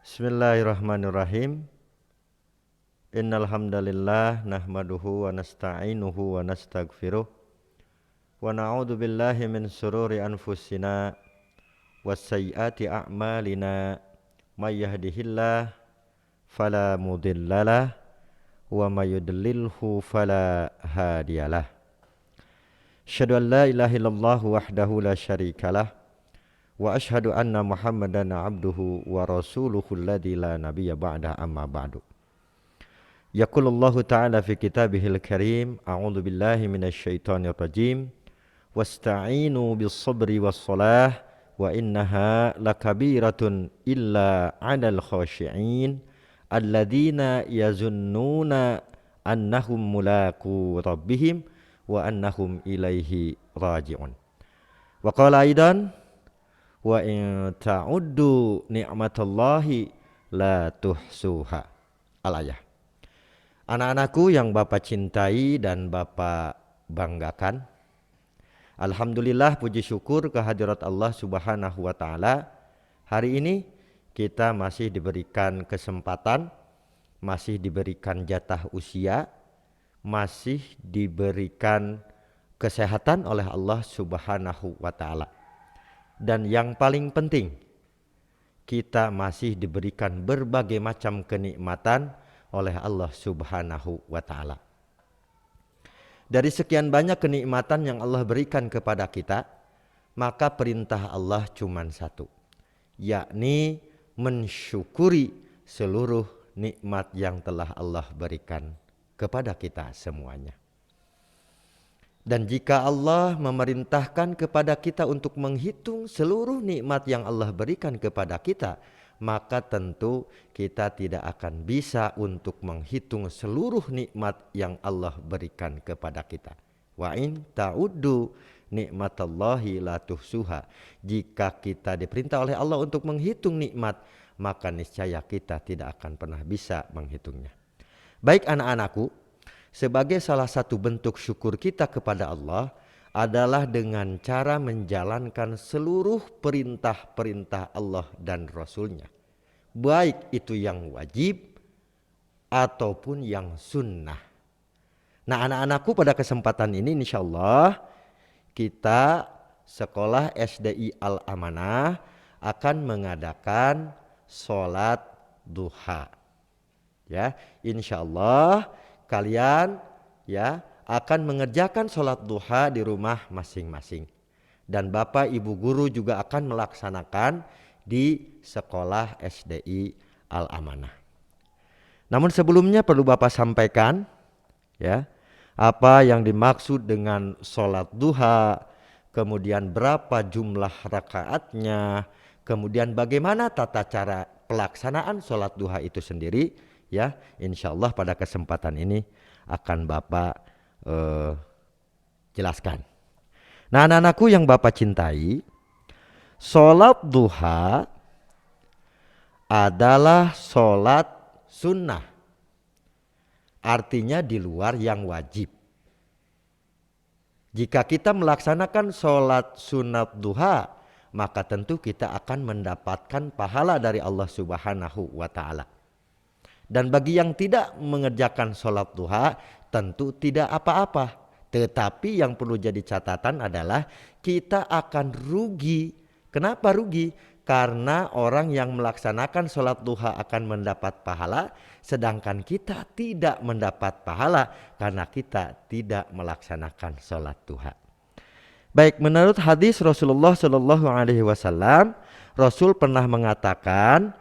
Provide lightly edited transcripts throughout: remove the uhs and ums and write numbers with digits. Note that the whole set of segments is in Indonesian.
Bismillahirrahmanirrahim. Innal hamdalillah nahmaduhu wa nasta'inuhu wa nastaghfiruh wa na'udzu billahi min shururi anfusina wasayyiati a'malina may yahdihillah fala mudhillalah wa may yudlilhu fala hadiyalah. Asyhadu an la ilaha illallah wahdahu la syarikalah wa asyhadu anna Muhammadan abduhu wa rasuluhu alladzi la nabiyya ba'da amma ba'du. Yaqulullahu ta'ala fi kitabihil karim, a'udzu billahi minasyaitonir rajim. Wasta'inu bis sabri was shalah wa innaha lakabiratun illa 'alal khashi'in alladzina yazunnuna annahum mulaqu rabbihim wa annahum ilaihi raji'un. Wa qala aidan wa in ta'uddu ni'matallahi la tuhsuha. Al-ayah. Anak-anakku yang Bapak cintai dan Bapak banggakan, alhamdulillah, puji syukur kehadirat Allah Subhanahu wa taala. Hari ini kita masih diberikan kesempatan, masih diberikan jatah usia, masih diberikan kesehatan oleh Allah Subhanahu wa taala. Dan yang paling penting, kita masih diberikan berbagai macam kenikmatan oleh Allah Subhanahu wa taala. Dari sekian banyak kenikmatan yang Allah berikan kepada kita, maka perintah Allah cuma satu, yakni mensyukuri seluruh nikmat yang telah Allah berikan kepada kita semuanya. Dan jika Allah memerintahkan kepada kita untuk menghitung seluruh nikmat yang Allah berikan kepada kita, maka tentu kita tidak akan bisa untuk menghitung seluruh nikmat yang Allah berikan kepada kita. Wa in ta'uddu nikmatallahi la tuhsuha. Jika kita diperintah oleh Allah untuk menghitung nikmat, maka niscaya kita tidak akan pernah bisa menghitungnya. Baik anak-anakku, sebagai salah satu bentuk syukur kita kepada Allah adalah dengan cara menjalankan seluruh perintah-perintah Allah dan Rasulnya. Baik itu yang wajib ataupun yang sunnah. Nah anak-anakku, pada kesempatan ini insya Allah kita sekolah SDI Al-Amanah akan mengadakan sholat duha. Ya, insya Allah kalian akan mengerjakan sholat duha di rumah masing-masing. Dan Bapak Ibu Guru juga akan melaksanakan di sekolah SDI Al-Amanah. Namun sebelumnya perlu Bapak sampaikan apa yang dimaksud dengan sholat duha, kemudian berapa jumlah rakaatnya, kemudian bagaimana tata cara pelaksanaan sholat duha itu sendiri. Insya Allah pada kesempatan ini akan Bapak jelaskan. Nah anak-anakku yang Bapak cintai, sholat duha adalah sholat sunnah. Artinya di luar yang wajib. Jika kita melaksanakan sholat sunat duha, maka tentu kita akan mendapatkan pahala dari Allah Subhanahu wa ta'ala. Dan bagi yang tidak mengerjakan sholat duha tentu tidak apa-apa. Tetapi yang perlu jadi catatan adalah kita akan rugi. Kenapa rugi? Karena orang yang melaksanakan sholat duha akan mendapat pahala, sedangkan kita tidak mendapat pahala karena kita tidak melaksanakan sholat duha. Baik, menurut hadis Rasulullah SAW, Rasul pernah mengatakan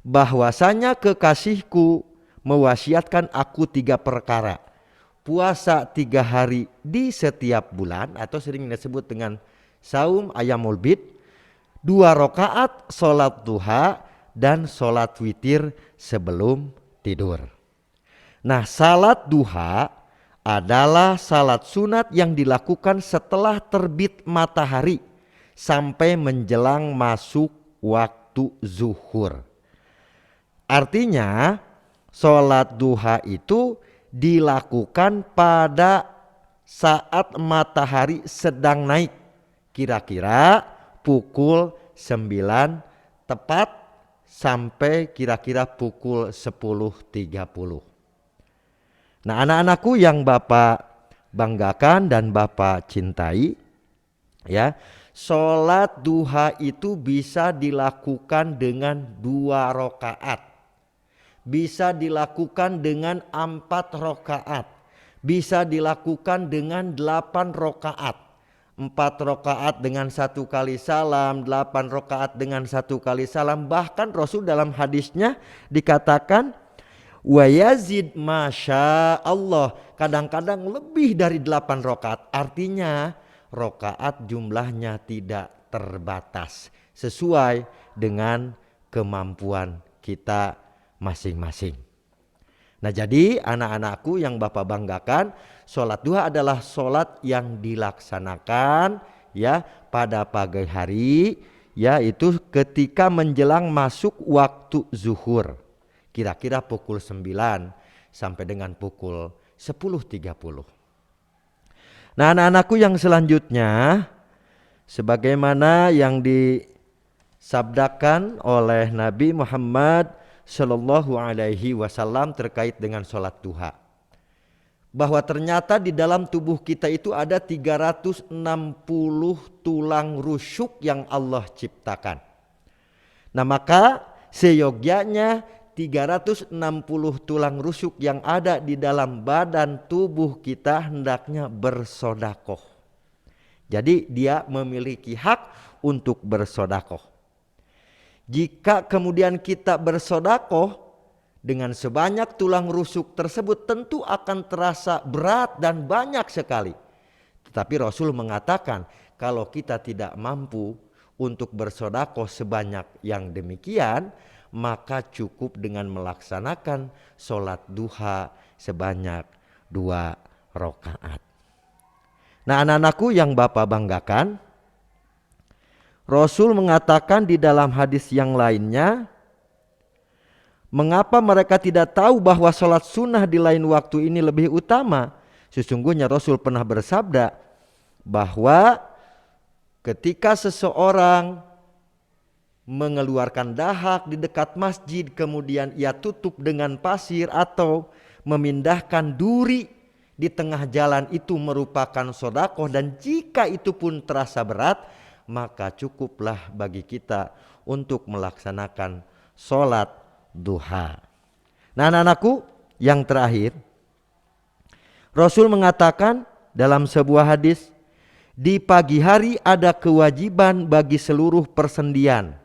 bahwasanya kekasihku mewasiatkan aku 3 perkara. Puasa 3 hari di setiap bulan atau sering disebut dengan saum ayyamul bid, 2 rakaat sholat duha, dan sholat witir sebelum tidur. Nah, salat duha adalah salat sunat yang dilakukan setelah terbit matahari sampai menjelang masuk waktu zuhur. Artinya sholat duha itu dilakukan pada saat matahari sedang naik, kira-kira pukul 9 tepat sampai kira-kira pukul 10.30. Nah, anak-anakku yang Bapak banggakan dan Bapak cintai, ya, sholat duha itu bisa dilakukan dengan 2 rakaat, bisa dilakukan dengan 4 rakaat, bisa dilakukan dengan 8 rakaat, 4 rakaat dengan 1 kali salam, 8 rakaat dengan 1 kali salam. Bahkan Rasul dalam hadisnya dikatakan wa yazid masya Allah, kadang-kadang lebih dari 8 rakaat. Artinya rakaat jumlahnya tidak terbatas, sesuai dengan kemampuan kita masing-masing. Nah, jadi anak-anakku yang Bapak banggakan, sholat duha adalah sholat yang dilaksanakan ya pada pagi hari, yaitu ketika menjelang masuk waktu zuhur. Kira-kira pukul 9 sampai dengan pukul 10.30. Nah, anak-anakku yang selanjutnya, sebagaimana yang disabdakan oleh Nabi Muhammad Shallallahu Alaihi Wasallam terkait dengan sholat duha, bahwa ternyata di dalam tubuh kita itu ada 360 tulang rusuk yang Allah ciptakan. Nah, maka seyogyanya 360 tulang rusuk yang ada di dalam badan tubuh kita hendaknya bersodakoh. Jadi dia memiliki hak untuk bersodakoh. Jika kemudian kita bersodakoh dengan sebanyak tulang rusuk tersebut, tentu akan terasa berat dan banyak sekali. Tetapi Rasul mengatakan kalau kita tidak mampu untuk bersodakoh sebanyak yang demikian, maka cukup dengan melaksanakan sholat duha sebanyak 2 rakaat. Nah, anak-anakku yang Bapak banggakan, Rasul mengatakan di dalam hadis yang lainnya, mengapa mereka tidak tahu bahwa sholat sunnah di lain waktu ini lebih utama? Sesungguhnya Rasul pernah bersabda bahwa ketika seseorang mengeluarkan dahak di dekat masjid, kemudian ia tutup dengan pasir atau memindahkan duri di tengah jalan, itu merupakan sodakoh. Dan jika itu pun terasa berat, maka cukuplah bagi kita untuk melaksanakan sholat duha. Nah, anak-anakku yang terakhir, Rasul mengatakan dalam sebuah hadis, di pagi hari ada kewajiban bagi seluruh persendian.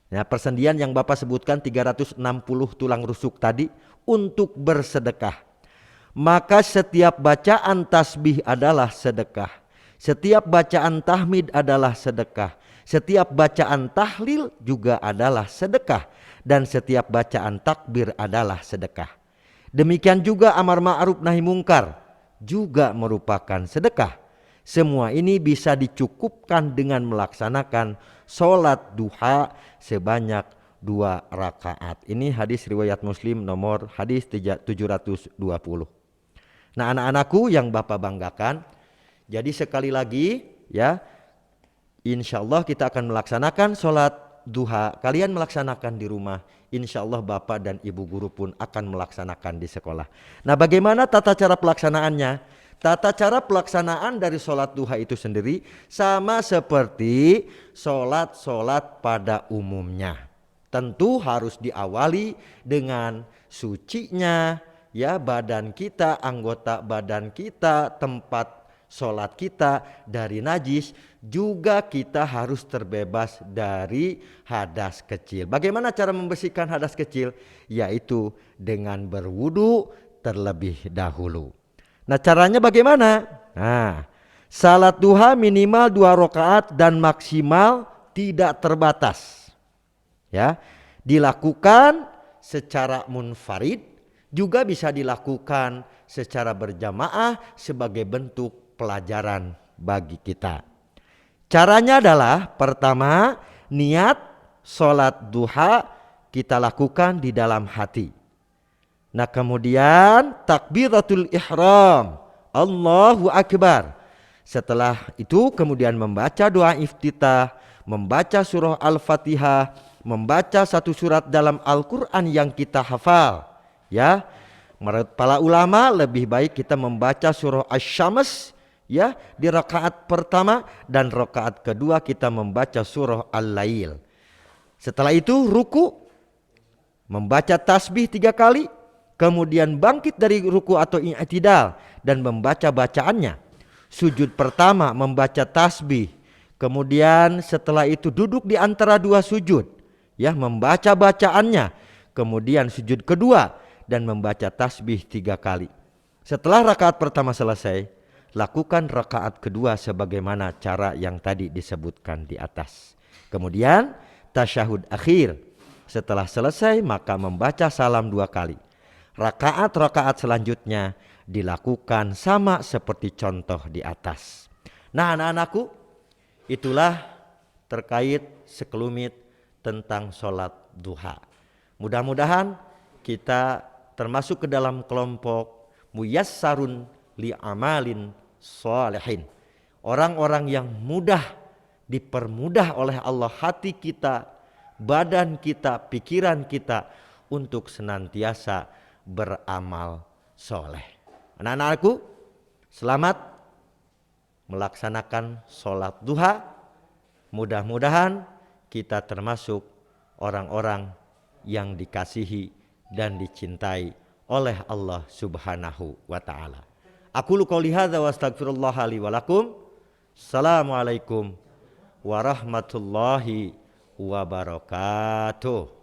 Nah, persendian yang Bapak sebutkan 360 tulang rusuk tadi, untuk bersedekah. Maka setiap bacaan tasbih adalah sedekah, setiap bacaan tahmid adalah sedekah, setiap bacaan tahlil juga adalah sedekah, dan setiap bacaan takbir adalah sedekah. Demikian juga amar ma'ruf nahi mungkar juga merupakan sedekah. Semua ini bisa dicukupkan dengan melaksanakan sholat duha sebanyak 2 rakaat. Ini hadis riwayat Muslim nomor hadis 720. Nah, anak-anakku yang Bapak banggakan, jadi sekali lagi ya, insya Allah kita akan melaksanakan sholat duha. Kalian melaksanakan di rumah, insya Allah Bapak dan Ibu guru pun akan melaksanakan di sekolah. Nah, bagaimana tata cara pelaksanaannya? Tata cara pelaksanaan dari sholat duha itu sendiri sama seperti sholat-sholat pada umumnya. Tentu harus diawali dengan sucinya ya badan kita, anggota badan kita, tempat sholat kita dari najis. Juga kita harus terbebas dari hadas kecil. Bagaimana cara membersihkan hadas kecil? Yaitu dengan berwudu terlebih dahulu. Nah, caranya bagaimana? Nah, salat duha minimal 2 rakaat dan maksimal tidak terbatas. Ya, dilakukan secara munfarid, juga bisa dilakukan secara berjamaah sebagai bentuk pelajaran bagi kita. Caranya adalah pertama, niat salat duha kita lakukan di dalam hati. Nah, kemudian takbiratul ihram, Allahu Akbar. Setelah itu kemudian membaca doa iftitah, membaca surah Al-Fatihah, membaca satu surat dalam Al-Quran yang kita hafal. Ya, menurut para ulama lebih baik kita membaca surah Asy-Syams ya di rakaat pertama, dan rakaat kedua kita membaca surah Al-Lail. Setelah itu ruku, membaca tasbih 3 kali, kemudian bangkit dari ruku atau i'tidal dan membaca bacaannya. Sujud pertama membaca tasbih, kemudian setelah itu duduk di antara 2 sujud ya, membaca bacaannya, kemudian sujud kedua dan membaca tasbih 3 kali. Setelah rakaat pertama selesai, lakukan rakaat kedua sebagaimana cara yang tadi disebutkan di atas. Kemudian tasyahud akhir. Setelah selesai maka membaca salam 2 kali. Rakaat-rakaat selanjutnya dilakukan sama seperti contoh di atas. Nah, anak-anakku, itulah terkait sekelumit tentang sholat duha. Mudah-mudahan kita termasuk ke dalam kelompok muyassarun li amalin sholihin. Orang-orang yang mudah dipermudah oleh Allah hati kita, badan kita, pikiran kita untuk senantiasa beramal soleh. Anak-anakku, selamat melaksanakan sholat duha. Mudah-mudahan kita termasuk orang-orang yang dikasihi dan dicintai oleh Allah Subhanahu wa ta'ala. Aqulu qouli hadza wa astaghfirullaha li wa lakum. Assalamualaikum warahmatullahi wabarakatuh.